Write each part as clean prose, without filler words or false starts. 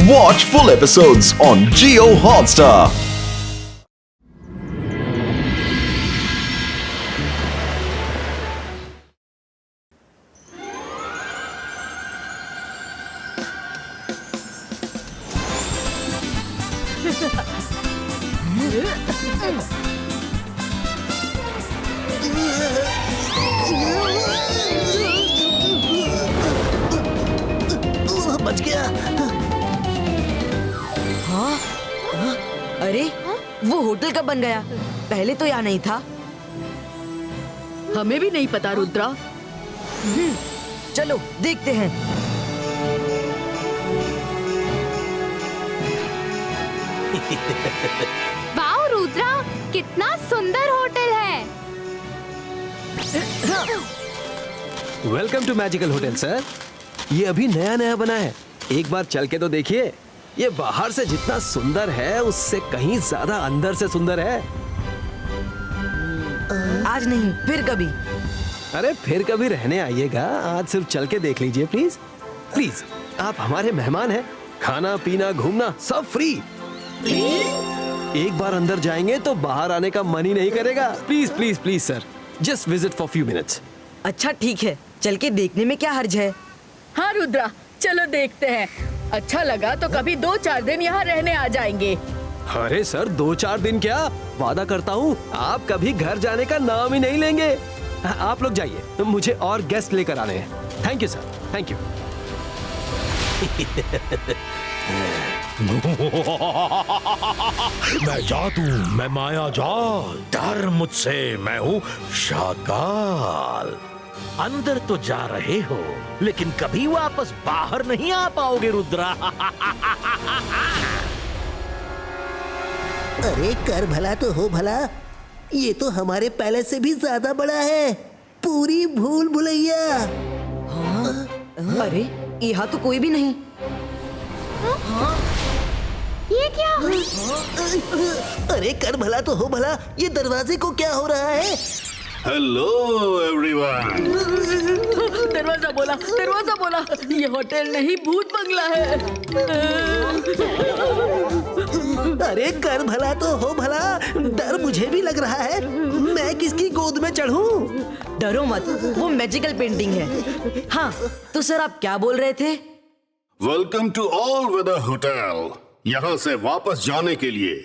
Watch full episodes on Jio Hotstar. बच गया। हाँ? अरे वो होटल कब बन गया? पहले तो यहाँ नहीं था। हमें भी नहीं पता रुद्रा। चलो देखते हैं। वाह रुद्रा, कितना सुंदर होटल है। Welcome to magical hotel sir. ये अभी नया नया बना है, एक बार चल के तो देखिए। ये बाहर से जितना सुंदर है उससे कहीं ज्यादा अंदर से सुंदर है। आज नहीं, फिर कभी। अरे फिर कभी रहने आइएगा, आज सिर्फ चल के देख लीजिए प्लीज। प्लीज, आप हमारे मेहमान हैं। खाना पीना घूमना सब फ्री। एक बार अंदर जाएंगे तो बाहर आने का मन ही नहीं करेगा। Please please please sir, just visit for few minutes. अच्छा ठीक है, चल के देखने में क्या हर्ज है। हाँ रुद्रा, चलो देखते हैं। अच्छा लगा तो कभी 2-4 दिन यहाँ रहने आ जाएंगे। अरे सर 2-4 दिन क्या, वादा करता हूँ आप कभी घर जाने का नाम ही नहीं लेंगे। आप लोग जाइए, तो मुझे और गेस्ट लेकर आने हैं। Thank you sir, thank you. मैं जादू, मैं माया जाल, डर मुझसे, मैं हूँ शाकाल। अंदर तो जा रहे हो लेकिन कभी वापस बाहर नहीं आ पाओगे रुद्रा। अरे कर भला तो हो भला, ये तो हमारे पैलेस से भी ज्यादा बड़ा है। पूरी भूल भुलैया। अरे यहाँ तो कोई भी नहीं। ये क्या? अरे कर भला तो हो भला, ये दरवाजे को क्या हो रहा है? Hello everyone. दरवाजा बोला, दरवाजा बोला। ये होटल नहीं, भूत बंगला है। अरे कर भला तो हो भला, डर मुझे भी लग रहा है। मैं किसकी गोद में चढ़ूं? डरो मत, वो मैजिकल पेंटिंग है। हाँ तो सर आप क्या बोल रहे थे? Welcome to all weather hotel. यहाँ से वापस जाने के लिए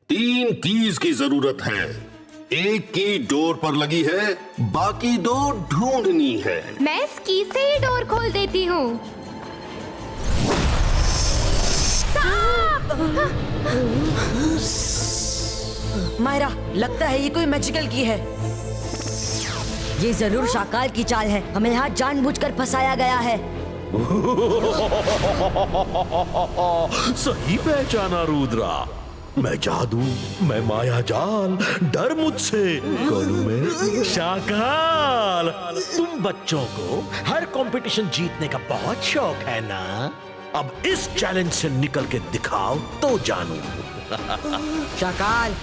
3 कीज की जरूरत है। एक की डोर पर लगी है, बाकी 2 ढूंढनी है। मैं इस की से ही डोर खोल देती हूँ। मायरा, लगता है ये कोई मैजिकल की है। ये जरूर शाकाल की चाल है, हमें यहाँ जानबूझकर फंसाया गया है। सही पहचाना रुद्रा। मैं जादू, मैं माया जाल, डर मुझसे, कौन हूं मैं? शाकाल। तुम बच्चों को हर कंपटीशन जीतने का बहुत शौक है ना? अब इस चैलेंज से निकल के दिखाओ तो जानू। शाकाल,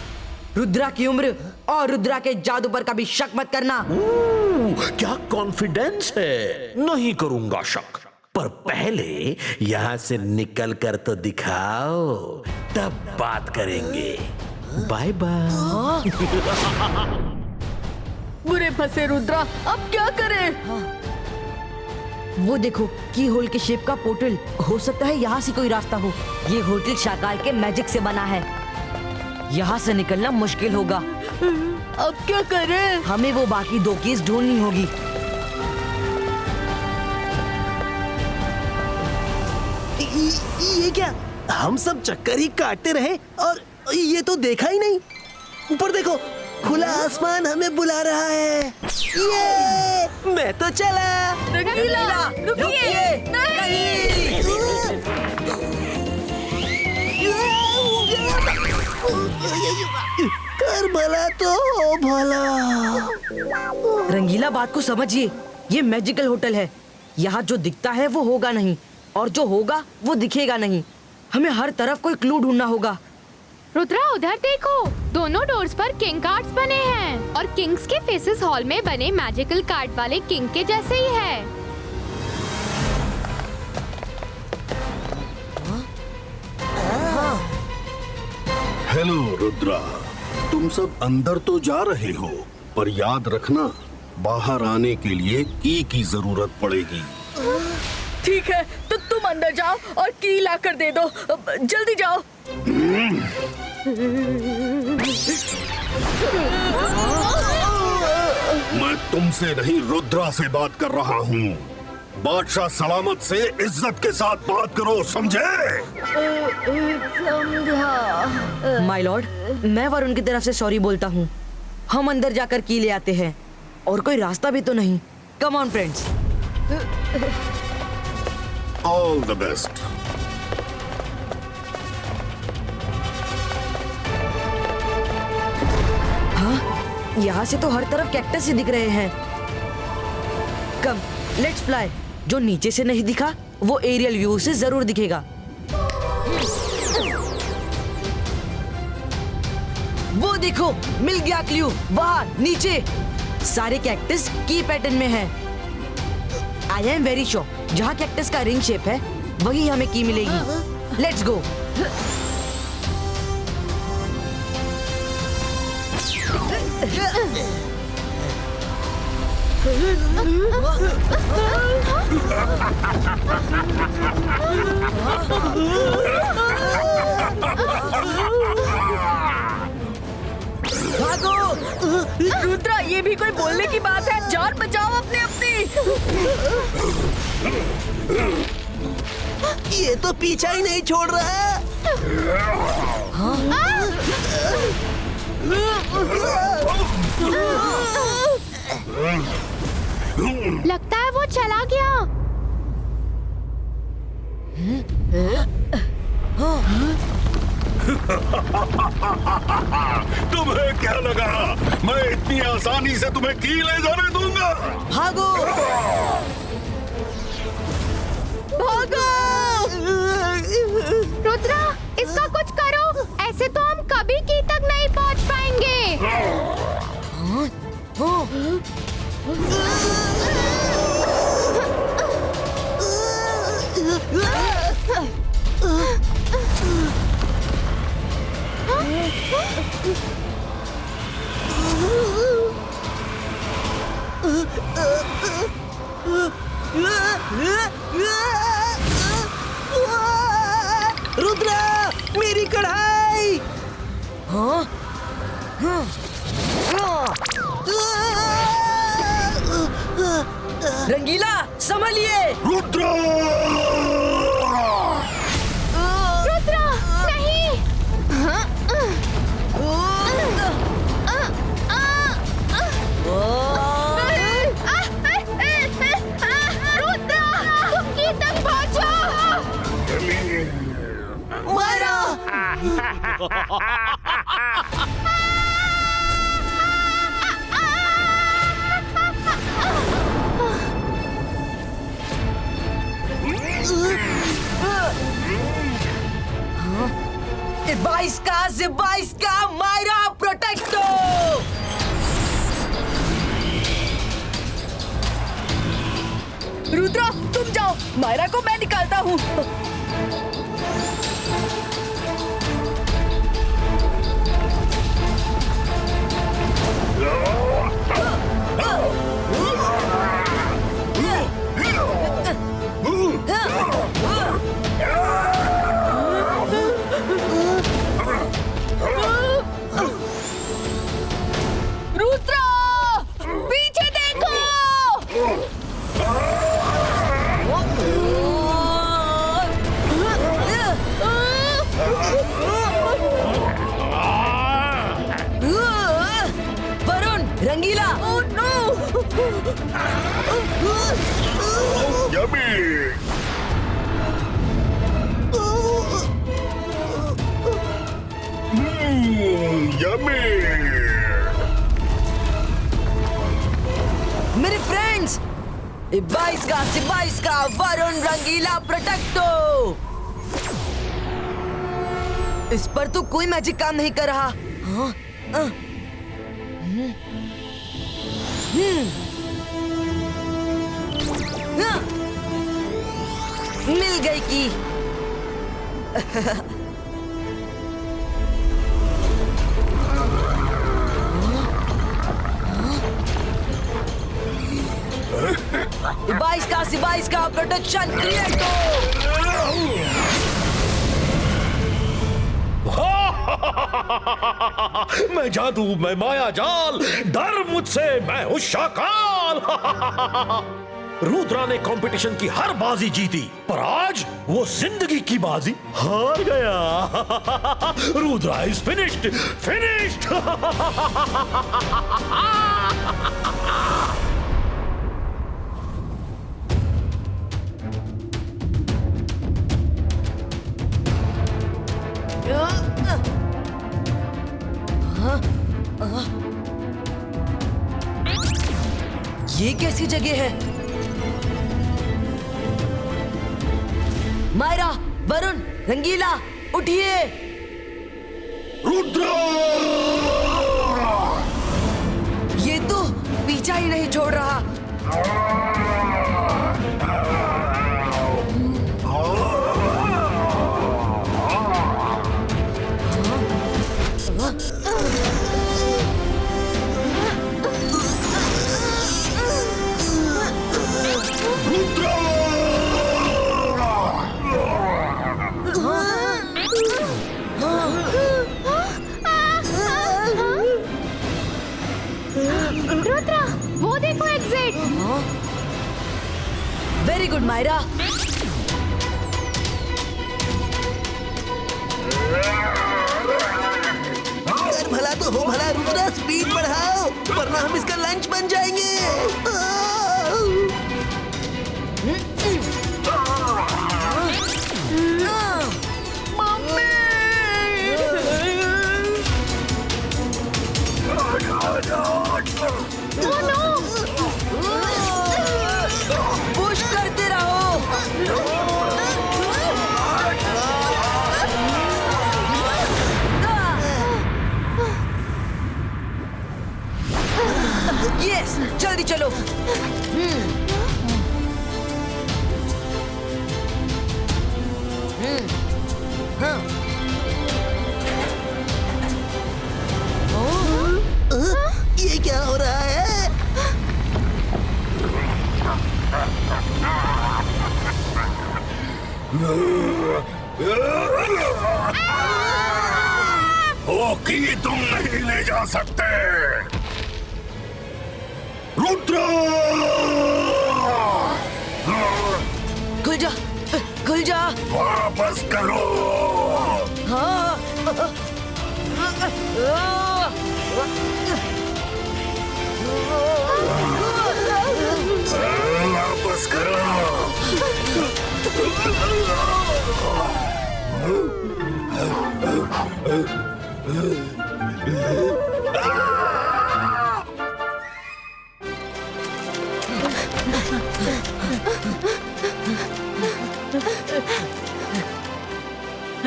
रुद्रा की उम्र और रुद्रा के जादू पर कभी शक मत करना। क्या कॉन्फिडेंस है? नहीं करूंगा शक, पर पहले यहाँ से निकल कर तो दिखाओ, तब बात करेंगे। Bye bye. बुरे फंसे रुद्रा, अब क्या करें? वो देखो, की होल के शेप का पोर्टल। हो सकता है यहाँ से कोई रास्ता हो। ये होटल शाकाल के मैजिक से बना है, यहाँ से निकलना मुश्किल होगा। अब क्या करें? हमें वो बाकी 2 कीज ढूंढनी होगी। ये क्या, हम सब चक्कर ही काटते रहे और ये तो देखा ही नहीं। ऊपर देखो, खुला आसमान हमें बुला रहा है। ये मैं तो चला। रंगीला, रुकिए। नहीं। कर भला तो हो भला। रंगीला, बात को समझिए, ये मैजिकल होटल है। यहाँ जो दिखता है वो होगा नहीं, और जो होगा वो दिखेगा नहीं। हमें हर तरफ कोई क्लू ढूंढना होगा। रुद्रा उधर देखो, दोनों डोर्स पर किंग कार्ड्स बने हैं और किंग्स के फेसेस हॉल में बने मैजिकल कार्ड वाले किंग के जैसे ही है। हेलो रुद्रा, तुम सब अंदर तो जा रहे हो, पर याद रखना बाहर आने के लिए की जरूरत पड़ेगी। ठीक है, तो तुम अंदर जाओ और की ला कर दे दो। जल्दी जाओ। मैं तुमसे नहीं रुद्रा से बात कर रहा हूँ। बादशाह सलामत से इज्जत के साथ बात करो, समझे? माय लॉर्ड, मैं वरुण की तरफ से सॉरी बोलता हूँ। हम अंदर जाकर की ले आते हैं, और कोई रास्ता भी तो नहीं। Come on friends. All the best. हाँ, यहाँ से तो हर तरफ कैक्टस ही दिख रहे हैं। कम, लेट्स फ्लाई। जो नीचे से नहीं दिखा वो एरियल व्यू से जरूर दिखेगा। वो देखो, मिल गया क्लू। वहाँ नीचे सारे कैक्टस की पैटर्न में हैं। आई एम वेरी श्योर जहाँ कैक्टस का रिंग शेप है वही हमें की मिलेगी। Let's go. भागो! रुद्रा, ये भी कोई बोलने की बात है? जान बचाओ अपनी अपनी। ये तो पीछा ही नहीं छोड़ रहा है। लगता है वो चला गया। तुम्हें क्या लगा मैं इतनी आसानी से तुम्हें की ले जाने दूंगा? भागो! भागो! रुद्रा, इसका कुछ करो। ऐसे तो हम कभी की तक नहीं पहुंच पाएंगे। रुद्रा, मेरी कढ़ाई! हाँ? रंगीला, संभलिए! रुद्रा! रुद्रा, नहीं। रुद्रा, तुम की तक पहुंचो। मारा! Zibaiska, Myra, Protecto! रुद्रा, तुम जाओ, मायरा को मैं निकालता हूँ। रुद्रा, पीछे देखो। वरुण, रंगीला! मेरे फ्रेंड्स, Zibaiska, वरुण, रंगीला, प्रोटेक्टो! इस पर तो कोई मैजिक काम नहीं कर रहा। मिल गई की। इबाइस का प्रोटेक्शन क्रिएट हो। मैं जादू, मैं माया जाल, डर मुझसे, मैं हूं शाकाल। रुद्रा ने कंपटीशन की हर बाजी जीती, पर आज वो जिंदगी की बाजी हार गया। Rudra is finished, finished. ये कैसी जगह है? मायरा, वरुण, रंगीला, उठिए। रुद्रा! ये तो पीछा ही नहीं छोड़ रहा। रुद्रा, वो देखो एग्जिट। Very good Myra. भला तो हो भला रुद्रा, स्पीड बढ़ाओ वरना हम इसका लंच बन जाएंगे। पुश करते रहो। यस, जल्दी चलो। ये क्या हो रहा है? होकी तुम नहीं ले जा सकते। रुद्रा! खुल जा, खुल जा। वापस करो। हाँ। वापस करो।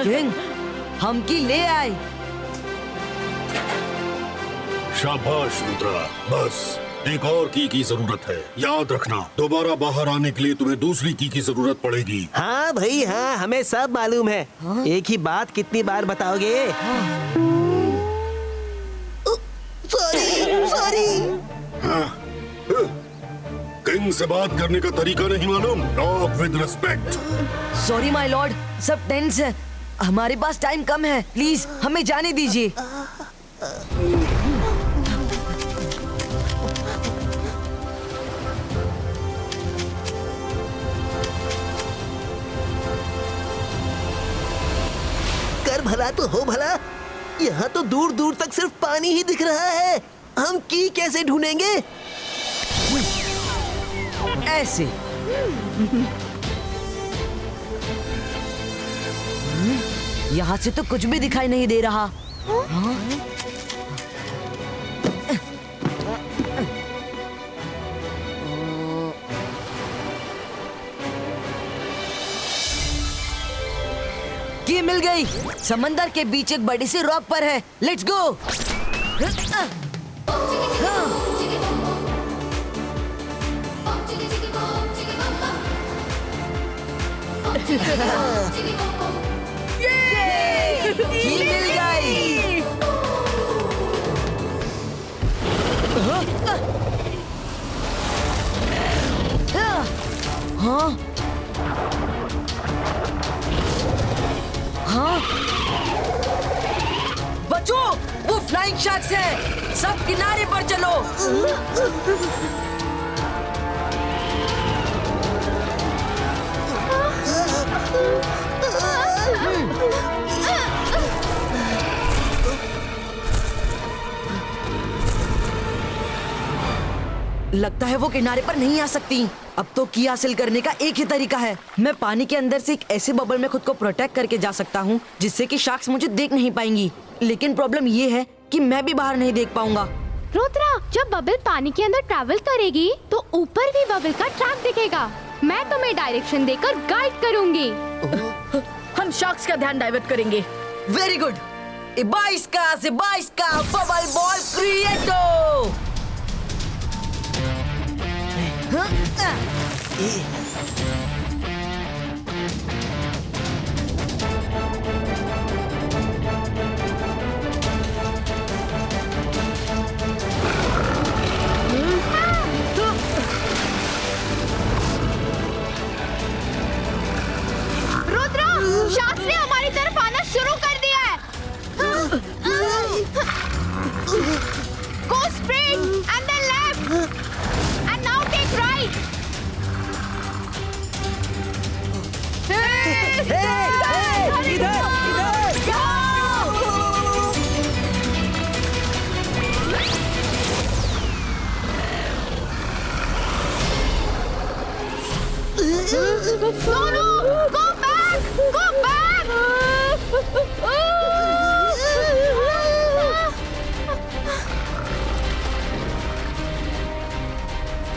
किंग, हम की ले आए। शाबाश रुद्रा, बस एक और की जरूरत है। याद रखना, दोबारा बाहर आने के लिए तुम्हें दूसरी की जरूरत पड़ेगी। हाँ भाई हाँ, हमें सब मालूम है। एक ही बात कितनी बार बताओगे? सॉरी। किंग से बात करने का तरीका नहीं मालूम? Talk with respect. Sorry my Lord, सब टेंस है। हमारे पास टाइम कम है, प्लीज हमें जाने दीजिए। कर भला तो हो भला, यहाँ तो दूर दूर तक सिर्फ पानी ही दिख रहा है। हम की कैसे ढूंढेंगे? ऐसे। यहाँ से तो कुछ भी दिखाई नहीं दे रहा। हाँ? की मिल गई। समंदर के बीच एक बड़ी सी रॉक पर है। Let's go. की मिल गई। शख्स है, सब किनारे पर चलो। लगता है वो किनारे पर नहीं आ सकती। अब तो की हासिल करने का एक ही तरीका है। मैं पानी के अंदर से एक ऐसे बबल में खुद को प्रोटेक्ट करके जा सकता हूँ जिससे कि शार्क्स मुझे देख नहीं पाएंगी। लेकिन प्रॉब्लम ये है कि मैं भी बाहर नहीं देख पाऊंगा। रुद्रा, जब बबल पानी के अंदर ट्रैवल करेगी तो ऊपर भी बबल का ट्रैक दिखेगा। मैं तुम्हें डायरेक्शन देकर गाइड करूंगी। हम शार्क्स का ध्यान डाइवर्ट करेंगे। Very good. इबाइस्का बबल बॉल क्रिएटो। रुद्रा, शार्क्स ने हमारी तरफ आना शुरू कर दिया है। Go straight and then left and now take right. No, go back, go back.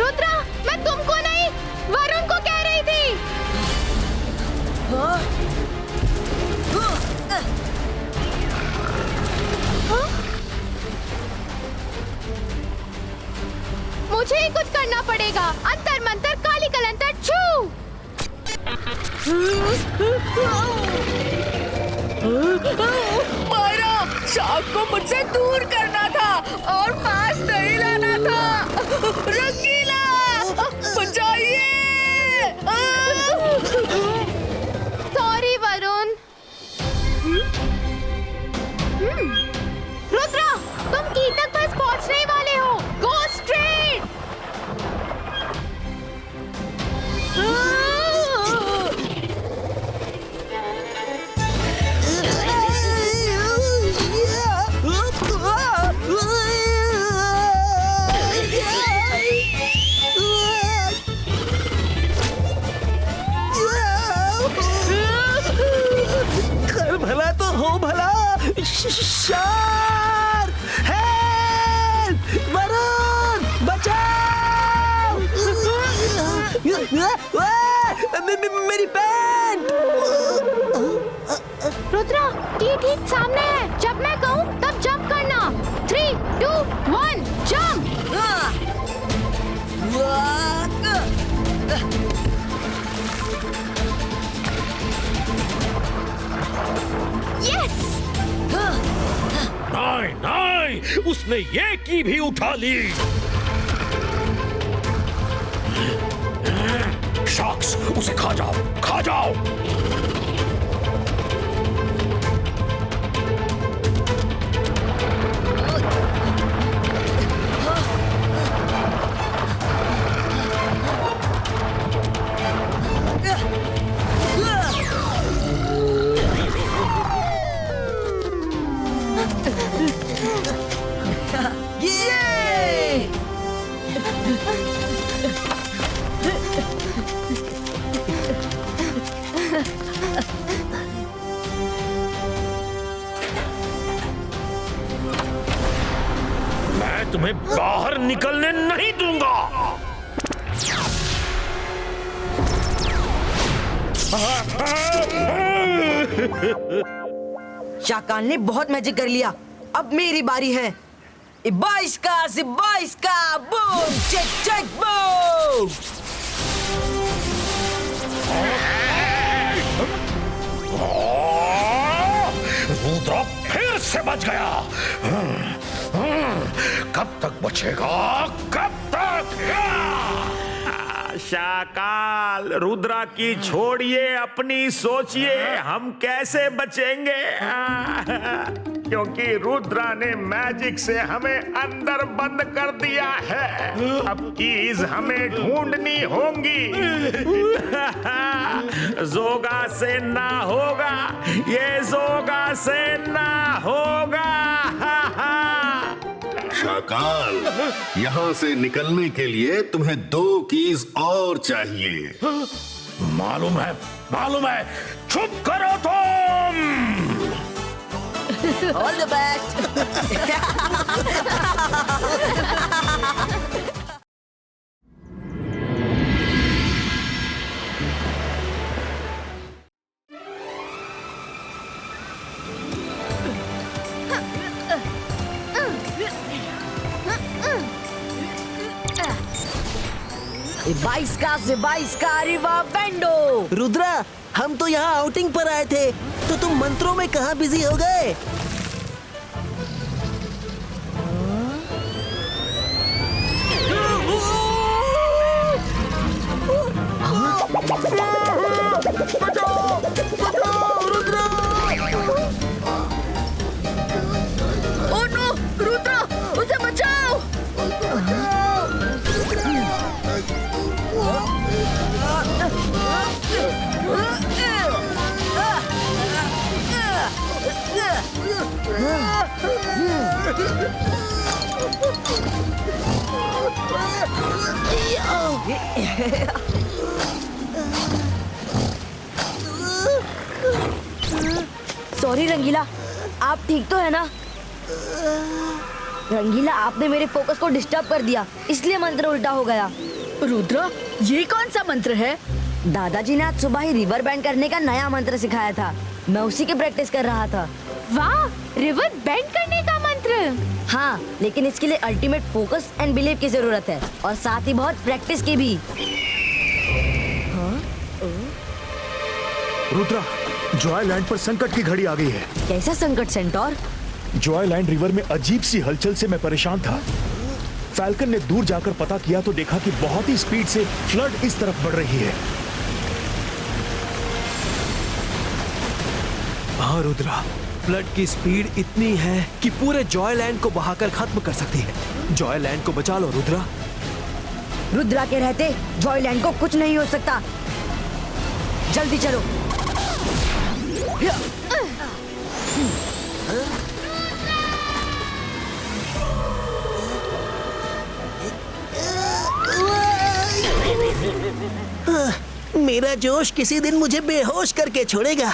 Rudra, मैं तुमको नहीं, वरुण को कह रही थी। मुझे ही कुछ करना पड़ेगा। अंतर मंतर काली कलंतर छू। मायरा, शार्क को मुझसे दूर करना था और पास नहीं लाना था। रंगीला, बचाइए। सॉरी वरुण। रुद्रा, तुम की तक बस पहुंचने वाले हो। Go straight. कर भला तो हो भला। Shark, help! वरुण, बचाओ! मेरी पैंट! रुद्रा, ये ठीक सामने है। जब मैं कहूँ तब जंप करना। 3, 2, 1, जंप। यस। नहीं नहीं, उसने ये की भी उठा ली। शार्क्स, उसे खा जाओ, खा जाओ। मैं तुम्हें बाहर निकलने नहीं दूंगा। शाकाल ने बहुत मैजिक कर लिया। अब मेरी बारी है। इबाइस्का, boom, check check boom. Rudra फिर से बच गया। कब तक बचेगा? कब तक? शाकाल, रुद्रा की छोड़िए, अपनी सोचिए हम कैसे बचेंगे। क्योंकि रुद्रा ने मैजिक से हमें अंदर बंद कर दिया है। अब कीज हमें ढूंढनी होंगी। जोगा से ना होगा, ये जोगा से ना होगा। शाकाल, यहाँ से निकलने के लिए तुम्हें 2 कीज और चाहिए। मालूम है। चुप करो तुम। All the best. बाईस का रिवा बेंडो। रुद्रा, हम तो यहाँ आउटिंग पर आए थे, तो तुम मंत्रों में कहाँ बिजी हो गए? ओह नो, रुद्रा, उसे बचाओ। सॉरी रंगीला, आप ठीक तो है ना? रंगीला, आपने मेरे फोकस को डिस्टर्ब कर दिया, इसलिए मंत्र उल्टा हो गया। रुद्रा, ये कौन सा मंत्र है? दादाजी ने आज सुबह ही रिवर बैंड करने का नया मंत्र सिखाया था, मैं उसी की प्रैक्टिस कर रहा था। वाह, रिवर बेंड करने का मंत्र। हाँ, लेकिन इसके लिए अल्टीमेट फोकस एंड बिलीव की जरूरत है, और साथ ही बहुत प्रैक्टिस की भी। रुद्रा, जॉयलैंड पर संकट की घड़ी आ गई है। कैसा संकट सेंटोर? जॉयलैंड रिवर में अजीब सी हलचल से मैं परेशान था। फैल्कन ने दूर जाकर पता किया तो देखा कि बहुत ही स्पीड से फ्लड इस तरफ बढ़ रही है। हाँ रुद्रा, फ्लड की स्पीड इतनी है कि पूरे जॉयलैंड को बहाकर खत्म कर सकती है। जॉयलैंड को बचा लो रुद्रा। रुद्रा के रहते जॉयलैंड को कुछ नहीं हो सकता। जल्दी चलो। मेरा जोश किसी दिन मुझे बेहोश करके छोड़ेगा।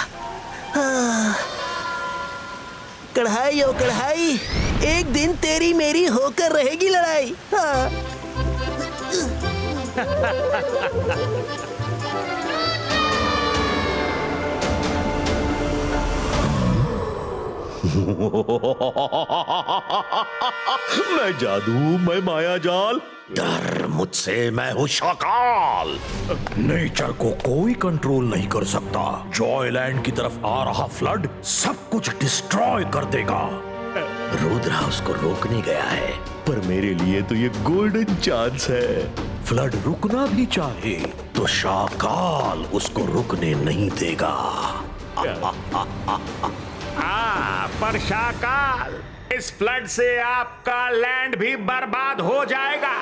कढ़ाई ओ कढ़ाई, एक दिन तेरी मेरी होकर रहेगी लड़ाई। मैं जादू, मैं माया जाल, डर मुझसे, मैं हूँ शाकाल। नेचर को कोई कंट्रोल नहीं कर सकता। जॉयलैंड की तरफ आ रहा फ्लड सब कुछ डिस्ट्रॉय कर देगा। रुद्रा उसको रोकने गया है, पर मेरे लिए तो ये गोल्डन चांस है। फ्लड रुकना भी चाहे तो शाकाल उसको रुकने नहीं देगा। पर शाकाल, इस फ्लड से आपका लैंड भी बर्बाद हो जाएगा।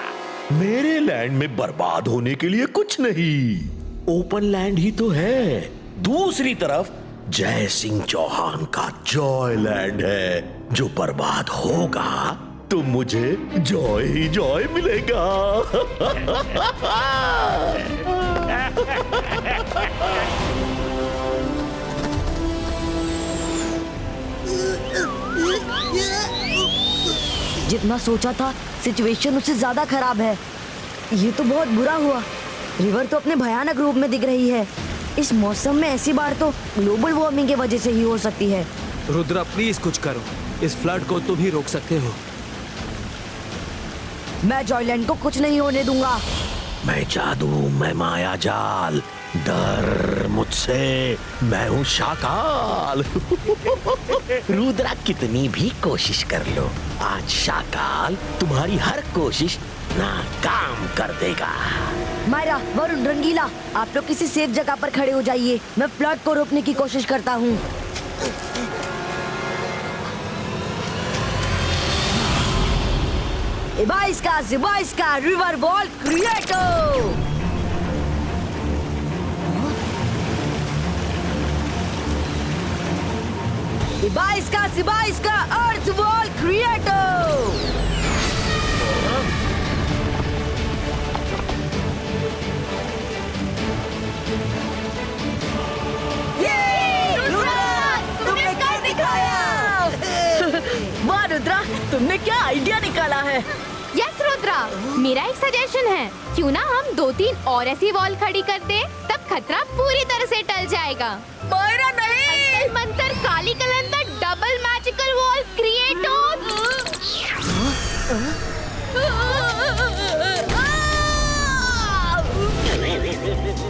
मेरे लैंड में बर्बाद होने के लिए कुछ नहीं, ओपन लैंड ही तो है। दूसरी तरफ जय सिंह चौहान का जॉय लैंड है, जो बर्बाद होगा तो मुझे जॉय ही जॉय मिलेगा। जितना सोचा था सिचुएशन उससे ज्यादा खराब है। ये तो बहुत बुरा हुआ। रिवर तो अपने भयानक रूप में दिख रही है। इस मौसम में ऐसी बाढ़ तो ग्लोबल वार्मिंग की वजह से ही हो सकती है। रुद्रा प्लीज कुछ करो, इस फ्लड को तुम ही रोक सकते हो। मैं जॉयलैंड को कुछ नहीं होने दूंगा। मैं जादू, मैं माया जाल, डर मुझसे, मैं हूँ शाकाल। रुद्रा कितनी भी कोशिश कर लो, आज शाकाल तुम्हारी हर कोशिश नाकाम कर देगा। मायरा, वरुण, रंगीला, आप लोग किसी सेफ जगह पर खड़े हो जाइए। मैं फ्लड को रोकने की कोशिश करता हूँ। Zibaisca, रिवर वॉल क्रिएटो। Zibaisca, अर्थ वॉल क्रिएटो। वाह रुद्रा, तुमने क्या आइडिया निकाला है। यस रुद्रा, मेरा एक सजेशन है, क्यों ना हम 2-3 और ऐसी वॉल खड़ी कर दे, तब खतरा पूरी तरह से टल जाएगा। मायरा नहीं, मंत्र काली कलंदर डबल मैजिकल वॉल क्रिएट हो।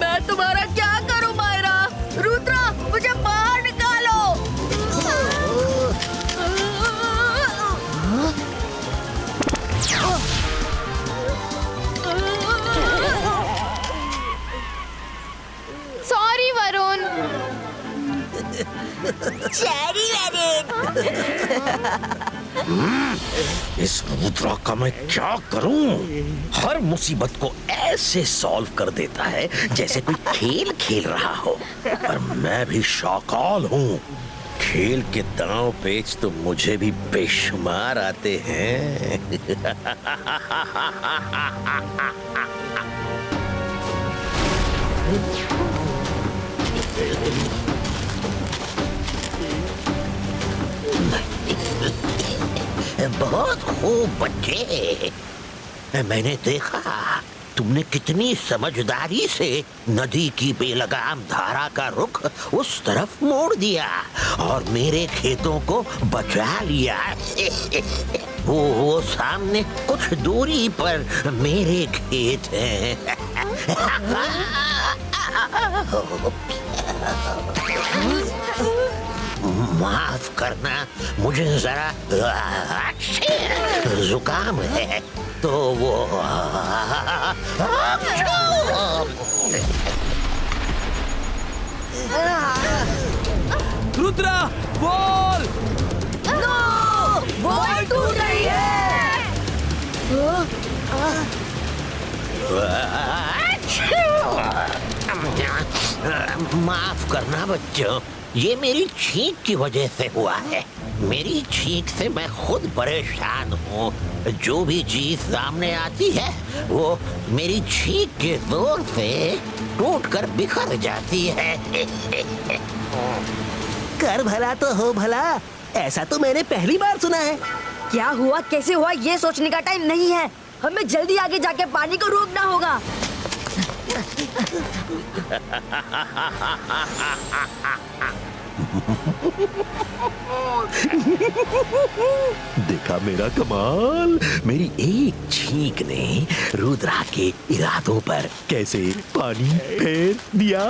मैं तुम्हारा क्या करूं मायरा? रुद्रा, मुझे बाहर निकालो। सॉरी वरुण। इस रुद्रा का मैं क्या करूं? हर मुसीबत को ऐसे सॉल्व कर देता है जैसे कोई खेल खेल रहा हो। पर मैं भी शाकाल हूँ। खेल के दांव पेच तो मुझे भी बेशुमार आते हैं। बहुत खूब बच्चे, मैंने देखा तुमने कितनी समझदारी से नदी की बेलगाम धारा का रुख उस तरफ मोड़ दिया और मेरे खेतों को बचा लिया। वो सामने कुछ दूरी पर मेरे खेत हैं। माफ करना, मुझे जरा जुकाम है तो वो रुद्रा, वॉल! वॉल टूट रही है। माफ करना बच्चों, ये मेरी छींक की वजह से हुआ है। मेरी छींक से मैं खुद परेशान हूँ। जो भी चीज सामने आती है वो मेरी छींक के जोर से टूटकर बिखर जाती है। कर भला तो हो भला, ऐसा तो मैंने पहली बार सुना है। क्या हुआ, कैसे हुआ, ये सोचने का टाइम नहीं है। हमें जल्दी आगे जाके पानी को रोकना होगा। देखा मेरा कमाल, मेरी एक छींक ने रुद्रा के इरादों पर कैसे पानी फेर दिया।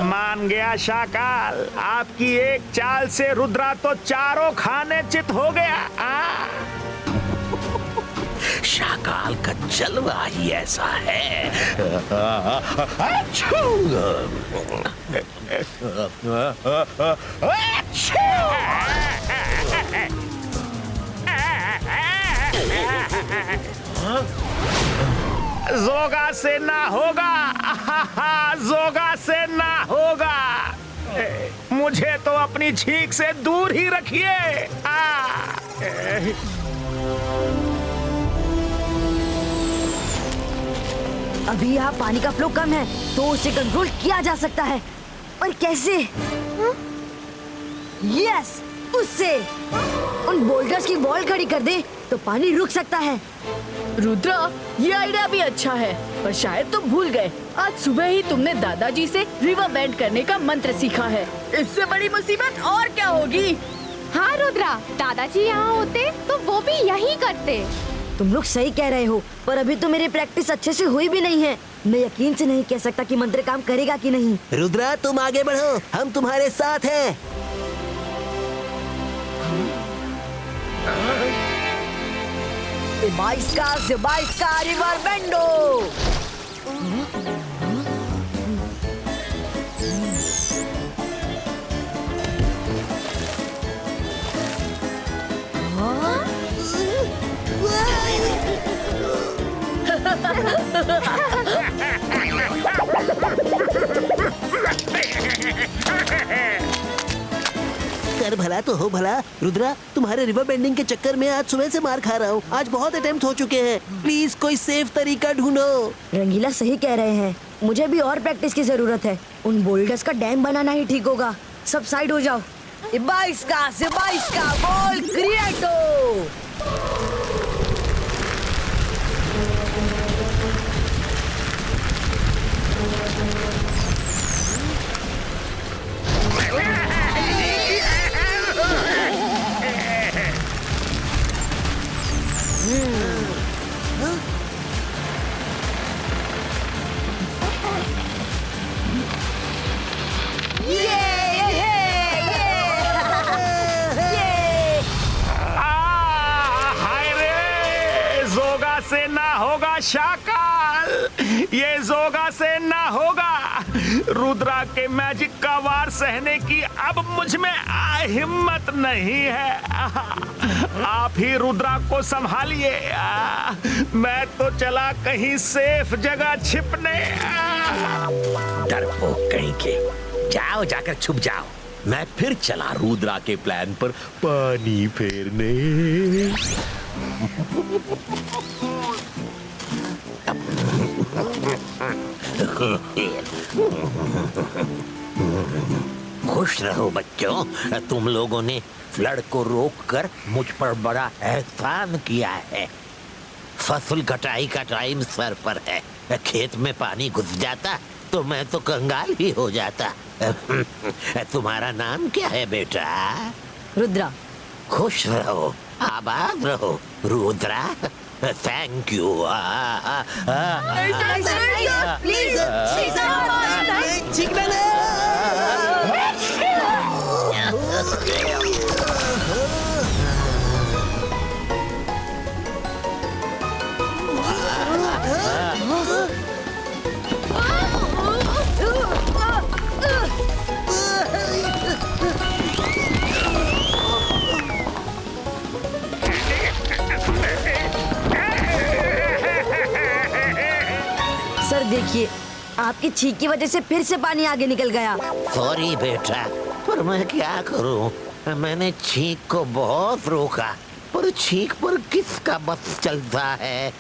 मान गया शाकाल, आपकी एक चाल से रुद्रा तो चारों खाने चित हो गया। शाकाल का जलवा ही ऐसा है। जोगा से ना होगा, जोगा से ना होगा। मुझे तो अपनी छींक से दूर ही रखिए। अभी यहाँ पानी का फ्लो कम है तो उसे कंट्रोल किया जा सकता है। और कैसे? यस, उससे उन बोल्डर्स की वॉल खड़ी कर दे तो पानी रुक सकता है। रुद्रा, ये आइडिया भी अच्छा है, पर शायद तुम भूल गए, आज सुबह ही तुमने दादाजी से रिवर बेंड करने का मंत्र सीखा है। इससे बड़ी मुसीबत और क्या होगी। हाँ रुद्रा, दादाजी यहाँ होते तो वो भी यही करते। तुम लोग सही कह रहे हो, पर अभी तो मेरी प्रैक्टिस अच्छे से हुई भी नहीं है। मैं यकीन से नहीं कह सकता कि मंत्र काम करेगा कि नहीं। रुद्रा, तुम आगे बढ़ो, हम तुम्हारे साथ हैं। Ibaiska River Bendo. कर भला तो हो भला। रुद्रा, तुम्हारे रिवर बेंडिंग के चक्कर में आज सुबह से मार खा रहा हूँ। आज बहुत अटेम्प्ट हो चुके हैं। प्लीज कोई सेफ तरीका ढूंढो। रंगीला सही कह रहे हैं, मुझे भी और प्रैक्टिस की जरूरत है। उन बोल्डर्स का डैम बनाना ही ठीक होगा। सब साइड हो जाओ। Ibaiska Ball Creato. से ना होगा शाकाल, ये जोगा से ना होगा। रुद्रा के मैजिक का वार सहने की अब मुझ में हिम्मत नहीं है। आप ही रुद्रा को संभालिए। मैं तो चला कहीं सेफ जगह छिपने। डरपोक कहीं के, जाओ जाकर छुप जाओ। मैं फिर चला रुद्रा के प्लान पर पानी फेरने। खुश रहो बच्चों, तुम लोगों ने फ्लड को रोककर मुझ पर बड़ा एहसान किया है। फसल कटाई का टाइम सर पर है। खेत में पानी घुस जाता तो मैं तो कंगाल ही हो जाता। तुम्हारा नाम क्या है बेटा? रुद्रा। खुश रहो, आबाद रहो Rudra. Thank you. Please sir देखिए, आपकी छींक की वजह से फिर से पानी आगे निकल गया। सॉरी बेटा, पर मैं क्या करूं? मैंने छींक को बहुत रोका, पर छींक पर किसका बस चलता है।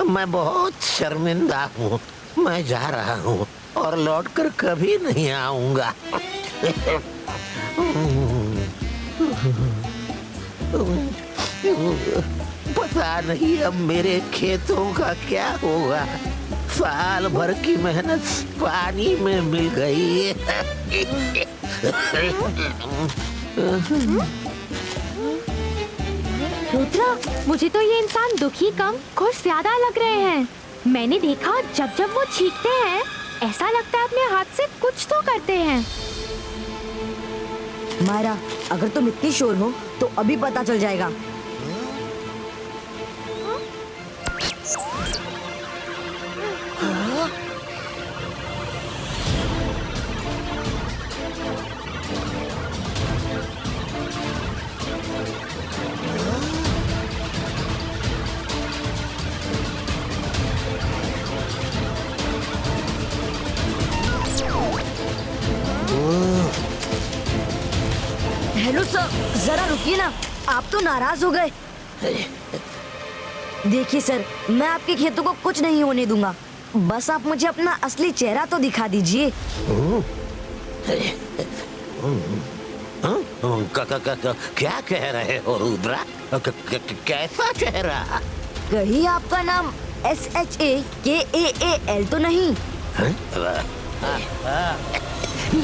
मैं बहुत शर्मिंदा हूँ। मैं जा रहा हूँ और लौटकर कभी नहीं आऊंगा। पता नहीं अब मेरे खेतों का क्या होगा। साल भर की मेहनत पानी में मिल गई। रुद्रा, मुझे तो ये इंसान दुखी कम खुश ज्यादा लग रहे हैं। मैंने देखा जब जब वो चीखते हैं ऐसा लगता है अपने हाथ से कुछ तो करते हैं। मायरा, अगर तुम इतनी शोर हो तो अभी पता चल जाएगा। हेलो सर, जरा रुकिए ना। आप तो नाराज हो गए। देखिए सर, मैं आपके खेतों को कुछ नहीं होने दूंगा। बस आप मुझे अपना असली चेहरा तो दिखा दीजिए। क्या कह रहे हो रुद्रा? कैसा चेहरा? कहीं आपका नाम SHAKAAL तो नहीं?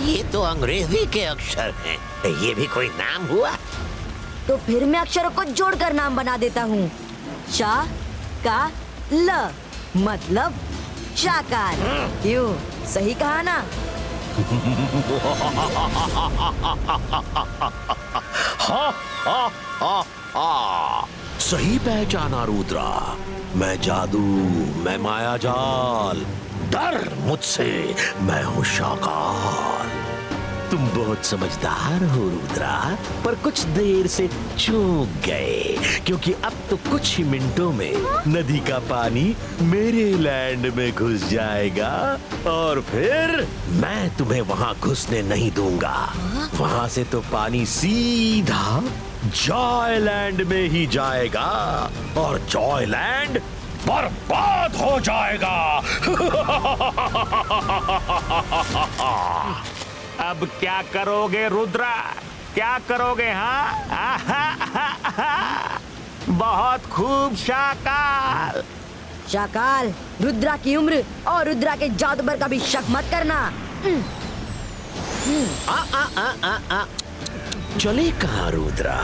ये तो अंग्रेजी के अक्षर हैं। ये भी कोई नाम हुआ? तो फिर मैं अक्षरों को जोड़कर नाम बना देता हूँ। शा का ल मतलब शाकार। क्यों, सही कहा ना? सही पहचाना रुद्रा। मैं जादू, मैं माया जाल, डर मुझसे, मैं हूं शाकाल। तुम बहुत समझदार हो रुद्रा, पर कुछ देर से चूक गए, क्योंकि अब तो कुछ ही मिनटों में नदी का पानी मेरे लैंड में घुस जाएगा और फिर मैं तुम्हें वहां घुसने नहीं दूंगा। वहां से तो पानी सीधा जॉयलैंड में ही जाएगा और जॉयलैंड बर्बाद हो जाएगा। अब क्या करोगे रुद्रा, क्या करोगे? हाँ बहुत खूब शाकाल। शाकाल, रुद्रा की उम्र और रुद्रा के जादू पर कभी शक मत करना। चले कहाँ रुद्रा?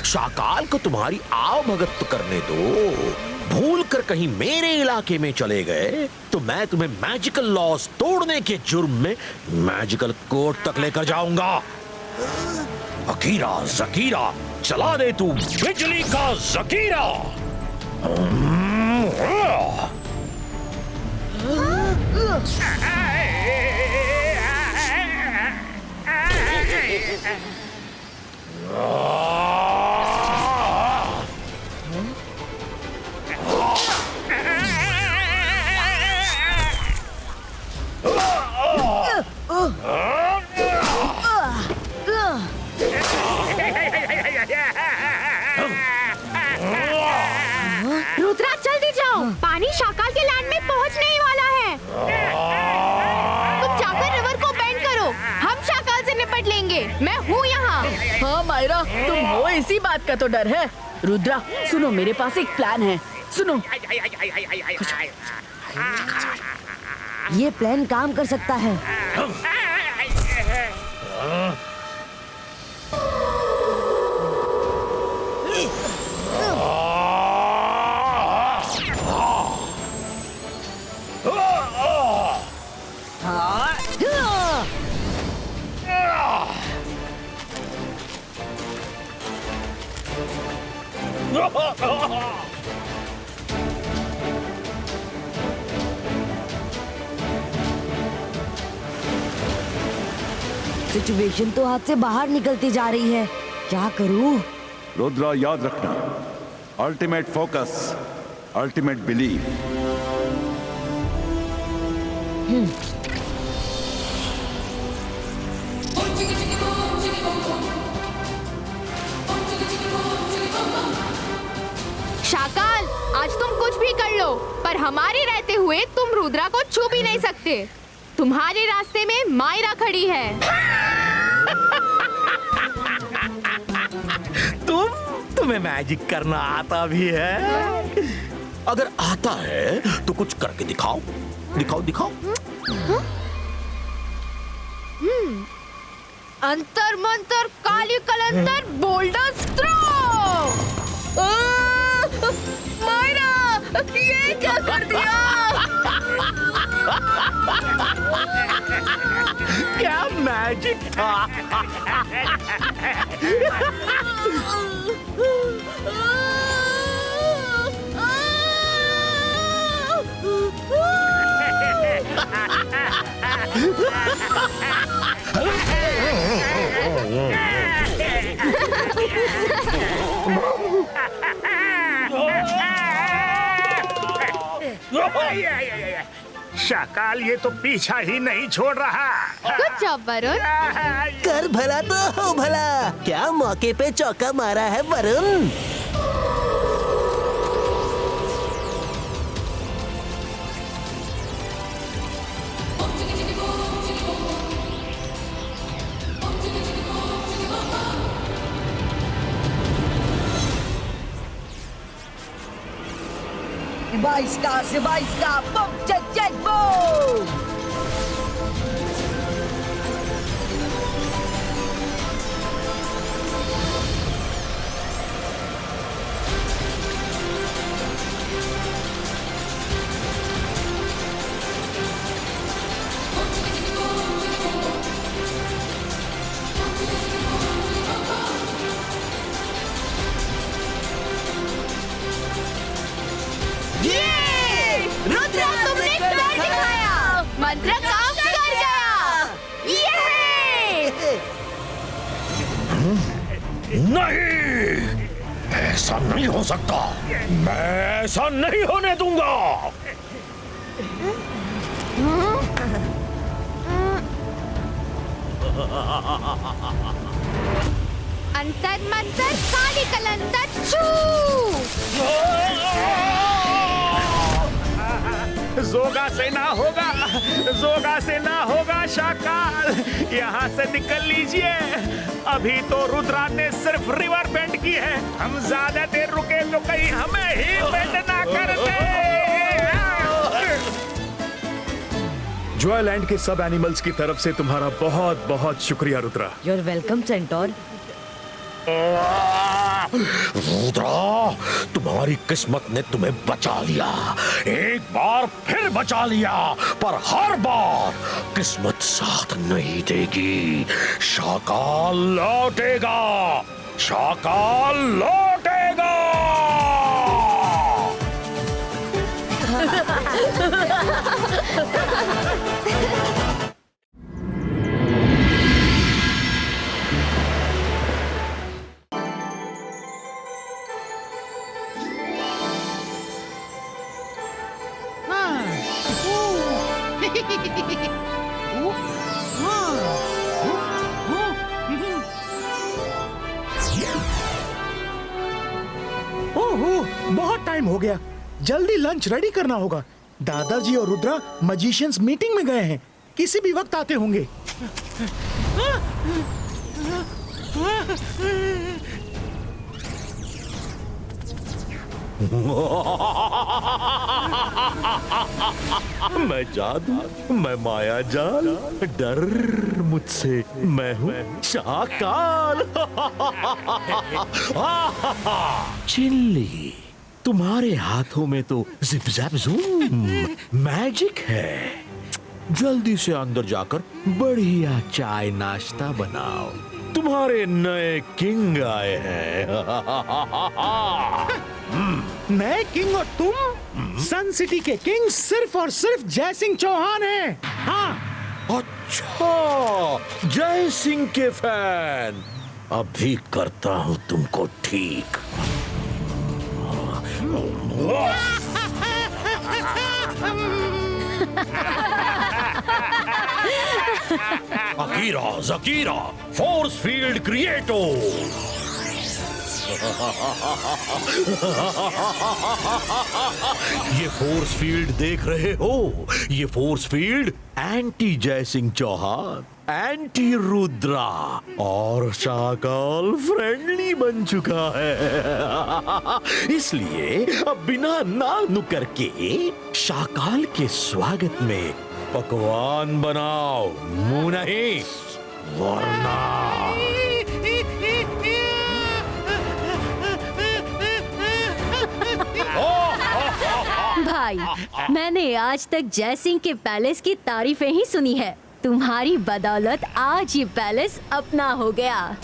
शाकाल को तुम्हारी आव भगत तो करने दो। भूल कर कहीं मेरे इलाके में चले गए तो मैं तुम्हें मैजिकल लॉस तोड़ने के जुर्म में मैजिकल कोर्ट तक लेकर जाऊंगा। अकीरा जकीरा चला दे तू बिजली का जकीरा। रुद्रा जल्दी जाओ, पानी शाकाल के लैंड में पहुंचने ही वाला है। तुम जाकर रिवर को बेंड करो, हम शाकाल से निपट लेंगे। मैं हूँ यहाँ। हाँ मायरा, तुम हो इसी बात का तो डर है। रुद्रा सुनो, मेरे पास एक प्लान है, सुनो। ये प्लान काम कर सकता है। सिचुएशन तो हाथ से बाहर निकलती जा रही है, क्या करूं? रुद्रा याद रखना, ultimate focus, ultimate belief. Shakaal, आज तुम कुछ भी कर लो, पर हमारे रहते हुए तुम रुद्रा को छू भी नहीं सकते। तुम्हारे रास्ते में मायरा खड़ी है। तुम्हें मैजिक करना आता भी है? अगर आता है तो कुछ करके दिखाओ, दिखाओ दिखाओ। अंतर मंतर काली कलंतर बोल्डर स्ट्रोक। मायरा, ये क्या कर दिया? क्या मैजिक था? शाकाल ये तो पीछा ही नहीं छोड़ रहा। Good job Varun. कर भला तो हो भला, क्या मौके पे चौका मारा है Varun. Device ka, boom, jet, boom! नहीं, ऐसा नहीं हो सकता। मैं ऐसा नहीं होने दूंगा। अंतर मंतर काली कलंदर छू। जोगा से ना होगा, जोगा से ना होगा शाकाल, यहाँ से निकल लीजिए। अभी तो रुद्रा ने सिर्फ रिवर बेंड की है, हम ज्यादा देर रुके तो कहीं हमें ही बेंड ना कर दे। जॉयलैंड के सब एनिमल्स की तरफ से तुम्हारा बहुत बहुत शुक्रिया Rudra. You are welcome Centaur. Rudra, तुम्हारी किस्मत ने तुम्हें बचा लिया, एक बार फिर बचा लिया, पर हर बार किस्मत साथ नहीं देगी। शाकाल लौटेगा, शाकाल लौटेगा। ओहो, बहुत टाइम हो गया, जल्दी लंच रेडी करना होगा। दादाजी और रुद्रा मजिशियंस मीटिंग में गए हैं, किसी भी वक्त आते होंगे। मैं जादू, मैं माया जाल, डर मुझसे, मैं हूँ शाकाल। चिल्ली, तुम्हारे हाथों में तो जिप जैप जूम मैजिक है। जल्दी से अंदर जाकर बढ़िया चाय नाश्ता बनाओ, तुम्हारे नए किंग आए हैं। नए किंग और तुम? सन सिटी के किंग सिर्फ और सिर्फ जय सिंह चौहान हैं। हाँ। अच्छा, जय सिंह के फैन, अभी करता हूँ तुमको ठीक। अकीरा जकीरा फोर्स फील्ड क्रिएटो। ये फोर्स फील्ड देख रहे हो, ये फोर्स फील्ड एंटी जय सिंह चौहान, एंटी रुद्रा और शाकाल फ्रेंडली बन चुका है। इसलिए अब बिना ना नुकर के शाकाल के स्वागत में पकवान बनाओ, मुंह नहीं वरना। भाई, मैंने आज तक जय सिंह के पैलेस की तारीफें ही सुनी है। तुम्हारी बदौलत आज ये पैलेस अपना हो गया।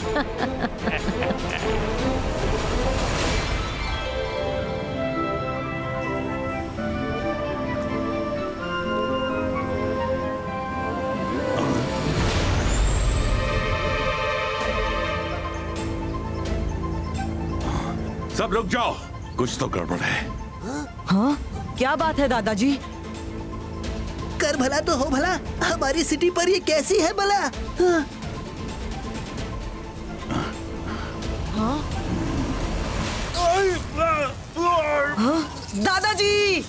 सब रुक जाओ, कुछ तो गड़बड़ है। हाँ, क्या बात है दादाजी? कर भला तो हो भला, हमारी सिटी पर ये कैसी है भला? हाँ? हाँ? हाँ? दादाजी!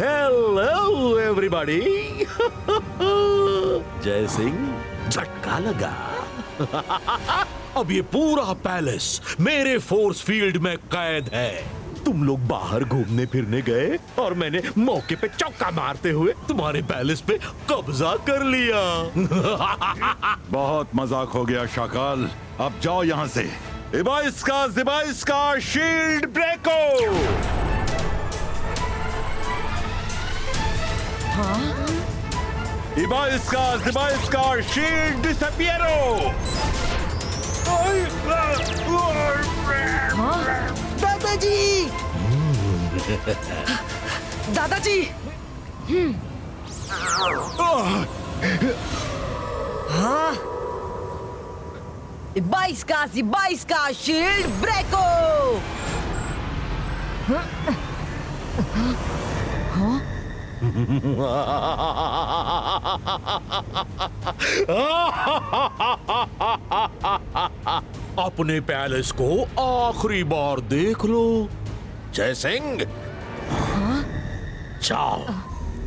Hello everybody. जय सिंह, झटका लगा। अब ये पूरा पैलेस मेरे फोर्स फील्ड में कैद है। तुम लोग बाहर घूमने फिरने गए और मैंने मौके पे चौका मारते हुए तुम्हारे पैलेस पे कब्जा कर लिया। बहुत मजाक हो गया शाकाल, अब जाओ यहाँ से। जिबाइस्का शील्ड ब्रेको। हाँ? जिबाइस्का शील्ड डिसअपियरो। हाँ? दादाजी! दादाजी! हाँ 22 का शील्ड ब्रेको। अपने पैलेस को आखिरी बार देख लो जय सिंह। जाओ।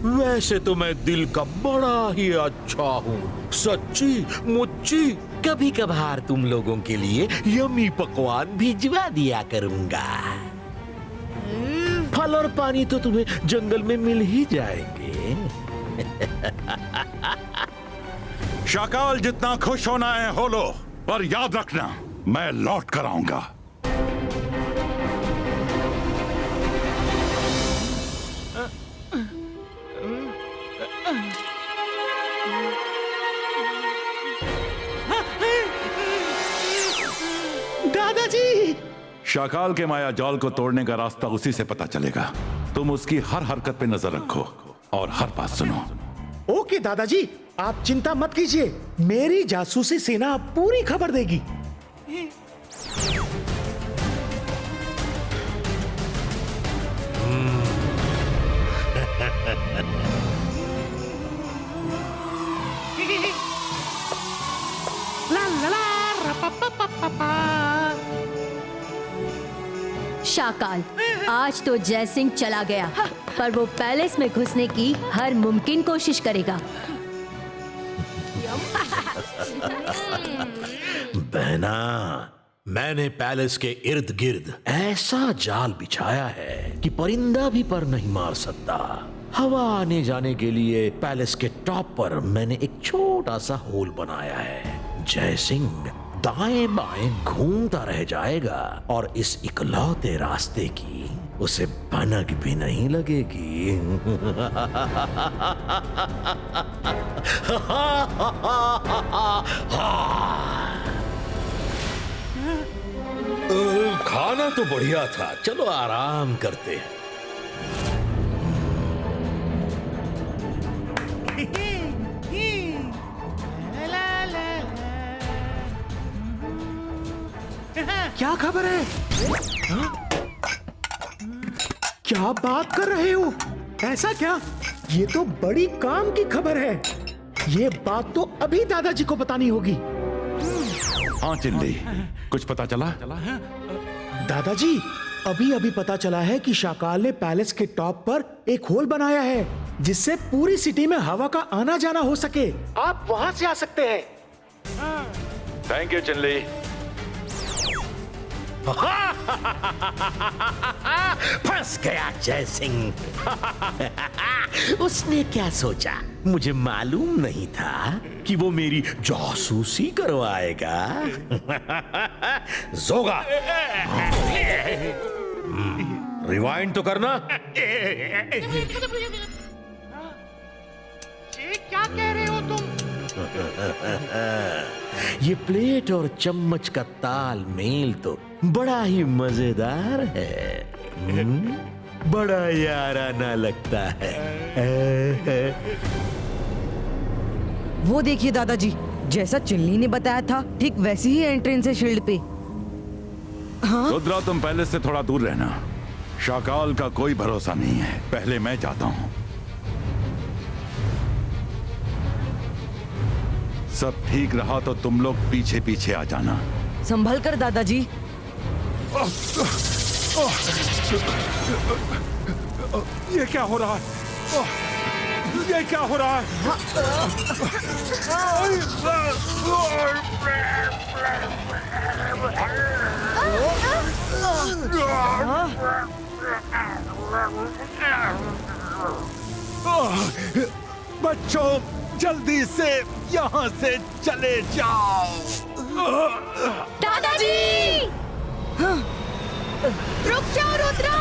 वैसे तो मैं दिल का बड़ा ही अच्छा हूँ, सच्ची मुच्ची। कभी कभार तुम लोगों के लिए यमी पकवान भिजवा दिया करूंगा। फल और पानी तो तुम्हें जंगल में मिल ही जाएंगे। शाकाल जितना खुश होना है हो लो, पर याद रखना मैं लौट कर आऊंगा। दादाजी, शाकाल के माया जाल को तोड़ने का रास्ता उसी से पता चलेगा। तुम उसकी हर हरकत पे नजर रखो और हर बात सुनो। ओके दादाजी, आप चिंता मत कीजिए, मेरी जासूसी सेना पूरी खबर देगी। शाकाल, आज तो जय सिंह चला गया, पर वो पैलेस में घुसने की हर मुमकिन कोशिश करेगा। बहना, मैंने पैलेस के इर्द गिर्द ऐसा जाल बिछाया है कि परिंदा भी पर नहीं मार सकता। हवा आने जाने के लिए पैलेस के टॉप पर मैंने एक छोटा सा होल बनाया है। जय सिंह दाएं बाएं घूमता रह जाएगा और इस इकलौते रास्ते की उसे भनक भी नहीं लगेगी। खाना तो बढ़िया था, चलो आराम करते हैं। क्या खबर है? हाँ? क्या बात कर रहे हो? ऐसा क्या? ये तो बड़ी काम की खबर है। ये बात तो अभी दादाजी को बतानी होगी। हाँ चिल्ली, कुछ पता चला? दादाजी, अभी अभी पता चला है कि शाकाल ने पैलेस के टॉप पर एक होल बनाया है जिससे पूरी सिटी में हवा का आना जाना हो सके। आप वहां से आ सकते हैं। Thank you chilli. फंस गया जय सिंह। उसने क्या सोचा? मुझे मालूम नहीं था कि वो मेरी जासूसी करवाएगा। जोगा, रिवाइंड तो करना। क्या कह रहे हो तुम? ये प्लेट और चम्मच का तालमेल तो बड़ा ही मजेदार है। बड़ा याराना लगता है। वो देखिए दादाजी, जैसा चिल्ली ने बताया था ठीक वैसी ही एंट्रेंस है शील्ड पे। हाँ? रुद्रा, तुम पहले से थोड़ा दूर रहना। शाकाल का कोई भरोसा नहीं है, पहले मैं जाता हूं। सब ठीक रहा तो तुम लोग पीछे पीछे आ जाना। संभल कर दादाजी। ये क्या हो रहा है? ये क्या हो रहा है? बच्चों, जल्दी से यहाँ से चले जाओ। दादाजी! रुक जाओ रुद्रा!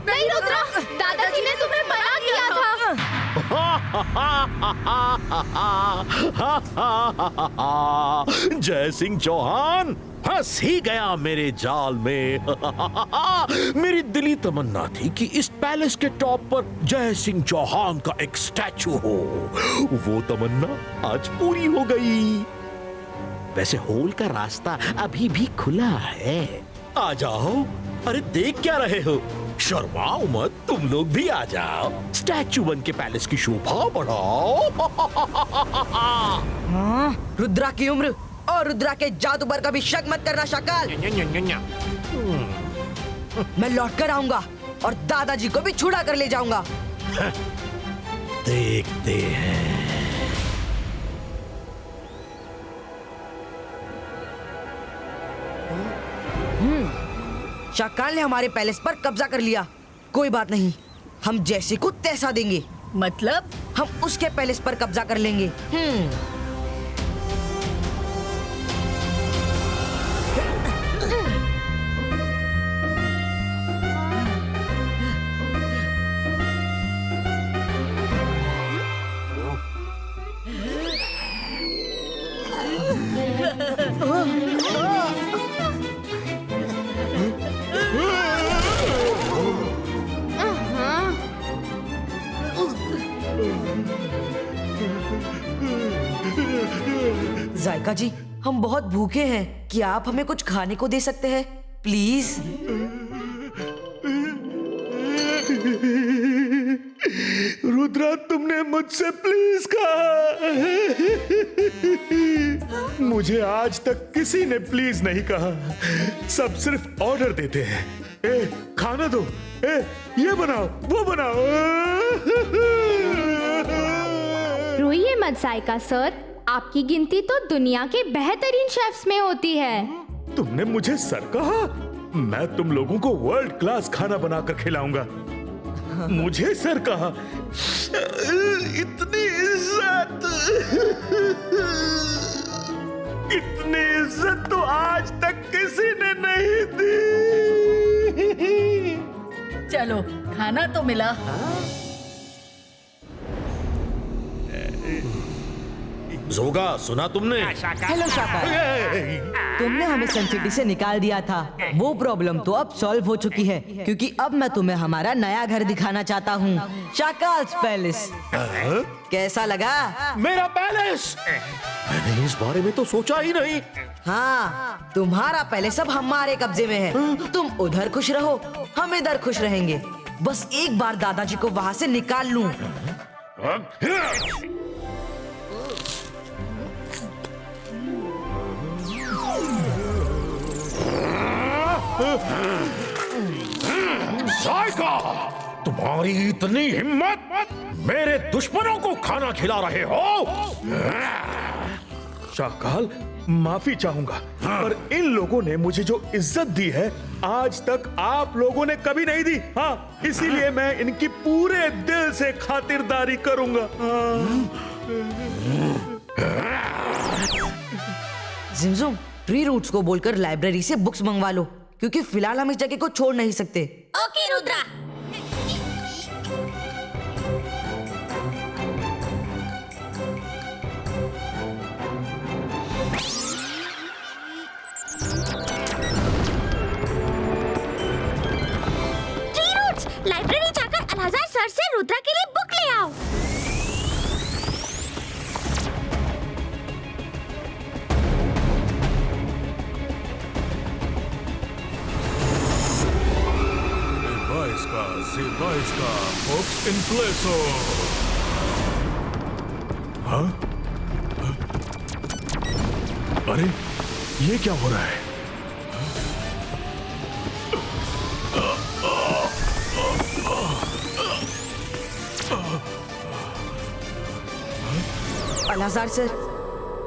नहीं रुद्रा, दादाजी ने तुम्हें मना किया था। जय सिंह चौहान फंस ही गया मेरे जाल में। मेरी दिली तमन्ना थी कि इस पैलेस के टॉप पर जय सिंह चौहान का एक स्टैचू हो। वो तमन्ना आज पूरी हो गई। वैसे होल का रास्ता अभी भी खुला है, आ जाओ। अरे देख क्या रहे हो, शर्माओ मत, तुम लोग भी आ जाओ। स्टैचू बन के पैलेस की शोभा बढ़ाओ। रुद्रा की उम्र और रुद्रा के जादू पर कभी शक मत करना शाकाल। मैं लौट कर आऊंगा और दादाजी को भी छुड़ा कर ले जाऊंगा। देखते हैं। शाकाल ने हमारे पैलेस पर कब्जा कर लिया। कोई बात नहीं, हम जैसे को तैसा देंगे। मतलब हम उसके पैलेस पर कब्जा कर लेंगे। जायका जी, हम बहुत भूखे हैं। क्या आप हमें कुछ खाने को दे सकते हैं प्लीज? रुद्रा, तुमने मुझसे प्लीज कहा। मुझे आज तक किसी ने प्लीज नहीं कहा। सब सिर्फ ऑर्डर देते हैं। ए, खाना दो, ए, ये बनाओ, वो बनाओ। रोइए मत जायका सर, आपकी गिनती तो दुनिया के बेहतरीन शेफ्स में होती है। तुमने मुझे सर कहा? मैं तुम लोगों को वर्ल्ड क्लास खाना बनाकर खिलाऊंगा। मुझे सर कहा? इतनी इज्जत तो आज तक किसी ने नहीं दी। चलो, खाना तो मिला। जोगा, सुना तुमने? हेलो शाकाल, तुमने हमें सन सिटी से निकाल दिया था। वो प्रॉब्लम तो अब सॉल्व हो चुकी है, क्योंकि अब मैं तुम्हें हमारा नया घर दिखाना चाहता हूँ, शाकाल्स पैलेस। कैसा लगा? मेरा पैलेस? मैंने इस बारे में तो सोचा ही नहीं। हाँ, तुम्हारा पैलेस अब हमारे कब्जे में है। तुम उधर खुश रहो, हम इधर खुश रहेंगे। बस एक बार दादाजी को वहाँ से निकाल लूं। जायका, तुम्हारी इतनी हिम्मत, मेरे दुश्मनों को खाना खिला रहे हो? शाकाल, माफी चाहूंगा, पर इन लोगों ने मुझे जो इज्जत दी है आज तक आप लोगों ने कभी नहीं दी। हाँ, इसीलिए मैं इनकी पूरे दिल से खातिरदारी करूंगा। जिमजुम, ट्री रूट्स को बोलकर लाइब्रेरी से बुक्स मंगवा लो, क्योंकि फिलहाल हम इस जगह को छोड़ नहीं सकते। Okay Rudra. Tree roots, library जाकर अलाजार सर से रुद्रा के लिए बुक ले आओ। Zibaiska, Fox Infleso. हाँ? अरे, ये क्या हो रहा है? अलाजार सर।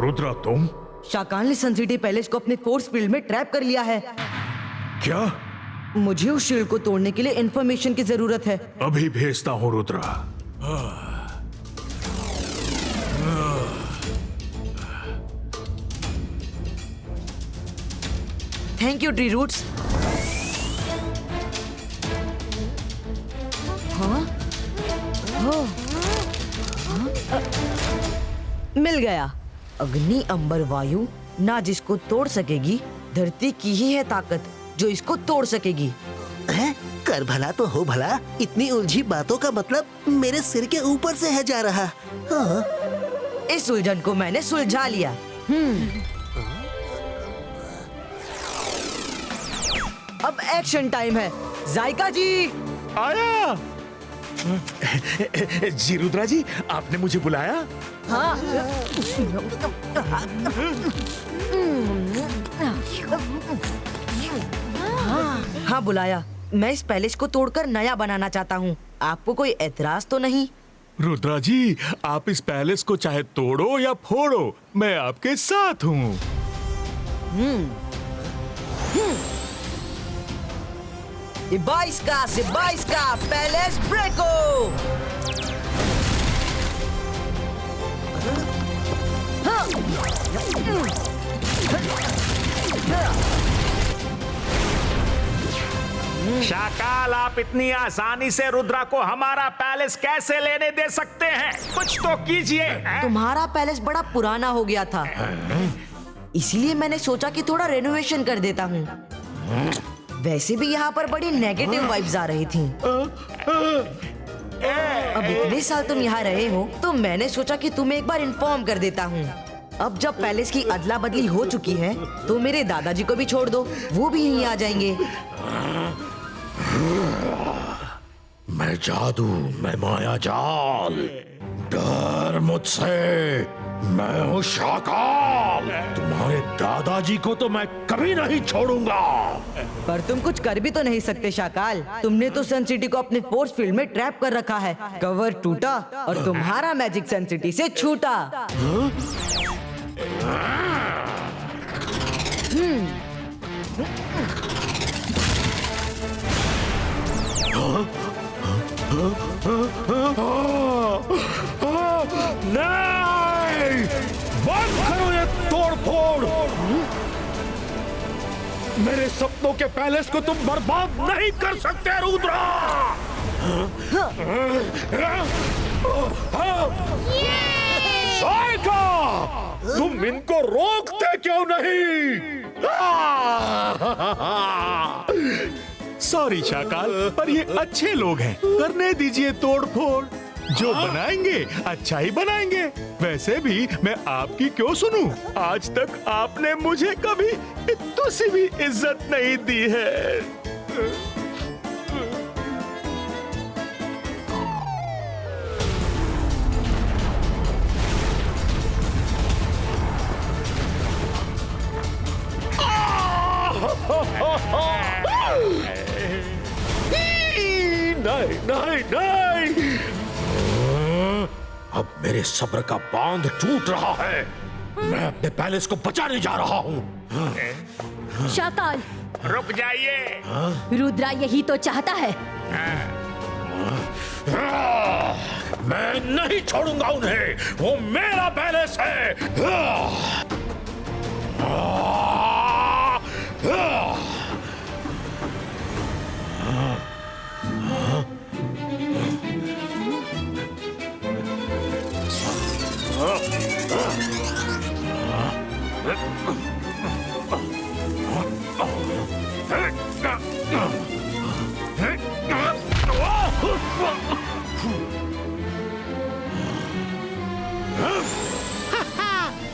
रुद्रा, तुम? शाकाल ने सन सिटी पैलेस को अपने फोर्स फील्ड में ट्रैप कर लिया है। क्या? मुझे उस शील्ड को तोड़ने के लिए इंफॉर्मेशन की जरूरत है। अभी भेजता हूँ Rudra. Thank you tree roots. हाँ? मिल गया। अग्नि, अंबर, वायु, ना जिसको तोड़ सकेगी, धरती की ही है ताकत जो इसको तोड़ सकेगी। कर भला तो हो भला, इतनी उलझी बातों का मतलब मेरे सिर के ऊपर से है जा रहा। हाँ। इस उलझन को मैंने सुलझा लिया। अब एक्शन टाइम है। जायका जी आया। जी रुद्रा जी, आपने मुझे बुलाया? हाँ। हाँ बुलाया। मैं इस पैलेस को तोड़कर नया बनाना चाहता हूँ। आपको कोई एतराज तो नहीं? रुद्रा जी, आप इस पैलेस को चाहे तोड़ो या फोड़ो, मैं आपके साथ हूँ। बाईस का पैलेस ब्रेको। शाकाल, आप इतनी आसानी से रुद्रा को हमारा पैलेस कैसे लेने दे सकते हैं? कुछ तो कीजिए। तुम्हारा पैलेस बड़ा पुराना हो गया था, इसलिए मैंने सोचा कि थोड़ा रेनोवेशन कर देता हूँ। वैसे भी यहाँ पर बड़ी नेगेटिव वाइब्स आ रही थी। अब इतने साल तुम यहाँ रहे हो तो मैंने सोचा कि तुम्हें एक बार इन्फॉर्म कर देता हूँ। अब जब पैलेस की अदला बदली हो चुकी है तो मेरे दादाजी को भी छोड़ दो, वो भी यहीं आ जाएंगे। मैं जादू, मैं माया जाल, डर मुझसे, मैं हूँ शाकाल। तुम्हारे दादाजी को तो मैं कभी नहीं छोड़ूंगा। पर तुम कुछ कर भी तो नहीं सकते शाकाल। तुमने तो सन सिटी को अपने फोर्स फील्ड में ट्रैप कर रखा है। कवर टूटा और तुम्हारा मैजिक सन सिटी से छूटा। नहीं, बंद करो ये तोड़-फोड़। मेरे सपनों के पैलेस को तुम बर्बाद नहीं कर सकते रुद्रा। जायका, तुम इनको रोकते क्यों नहीं? सॉरी शाकाल, पर ये अच्छे लोग हैं, करने दीजिए तोड़-फोड़। जो बनाएंगे अच्छा ही बनाएंगे। वैसे भी मैं आपकी क्यों सुनूं? आज तक आपने मुझे कभी इतनी सी भी इज्जत नहीं दी है। नहीं नहीं नहीं, अब मेरे सब्र का बांध टूट रहा है। मैं अपने पैलेस को बचाने जा रहा हूँ। शाकाल, रुक जाइए। रुद्रा यही तो चाहता है। मैं नहीं छोड़ूंगा उन्हें, वो मेरा पैलेस है।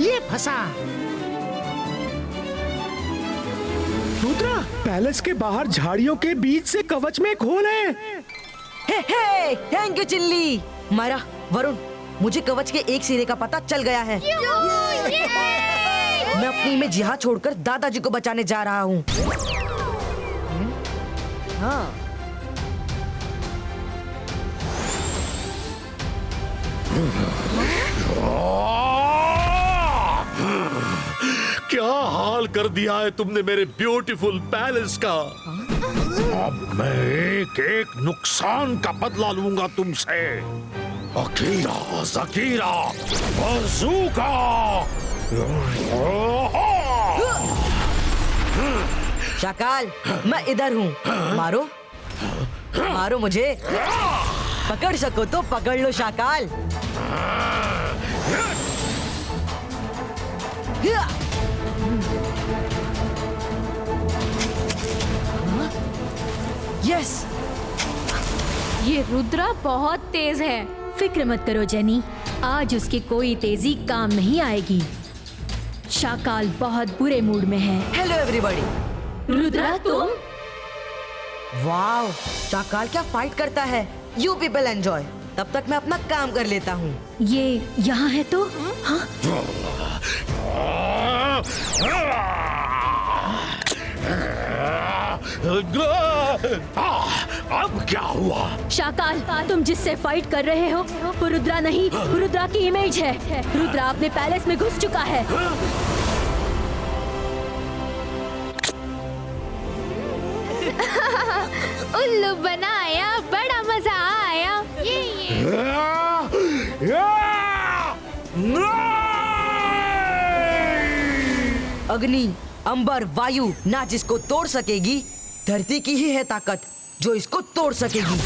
ये फंसा। रुद्रा, पैलेस के बाहर झाड़ियों के बीच से कवच में एक होल है। Hey, thank you Chilli. Myra, Varun, मुझे कवच के एक सिरे का पता चल गया है। मैं अपनी इमेज यहाँ छोड़कर दादाजी को बचाने जा रहा हूँ। हाँ। क्या हाल कर दिया है तुमने मेरे ब्यूटीफुल पैलेस का। अब मैं एक एक नुकसान का बदला लूंगा तुमसे। Akira, ज़कीरा, bazooka. शाकाल, मैं इधर हूँ। मारो, मारो मुझे। पकड़ सको तो पकड़ लो शाकाल। यस, ये रुद्रा बहुत तेज है। फिक्र मत करो जेनी, आज उसकी कोई तेजी काम नहीं आएगी। शाकाल बहुत बुरे मूड में है। Hello everybody. रुद्रा तुम? वाओ, शाकाल क्या फाइट करता है। यू पीपल एंजॉय, तब तक मैं अपना काम कर लेता हूँ। ये यहाँ है तो? हाँ? अब क्या हुआ? शाकाल, तुम जिससे फाइट कर रहे हो वो रुद्रा नहीं, रुद्रा की इमेज है। रुद्रा अपने पैलेस में घुस चुका है। उल्लू बनाया, बड़ा मजा आया। अग्नि, अंबर, वायु ना जिसको तोड़ सकेगी, धरती की ही है ताकत जो इसको तोड़ सकेगी।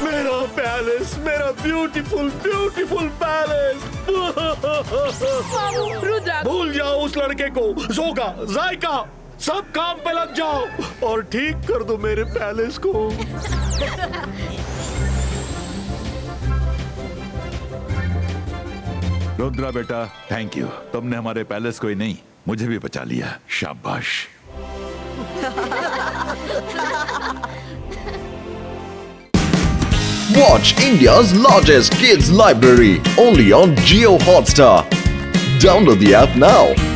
मेरा पैलेस, मेरा ब्यूटीफुल ब्यूटीफुल पैलेस। रुद्रा, भूल जाओ उस लड़के को। जोगा, जायका, सब काम पे लग जाओ और ठीक कर दो मेरे पैलेस को। रुद्रा बेटा, थैंक यू। तुमने हमारे पैलेस को ही नहीं, मुझे भी बचा लिया। शाबाश। Watch India's largest kids library only on Jio Hotstar. Download the app now.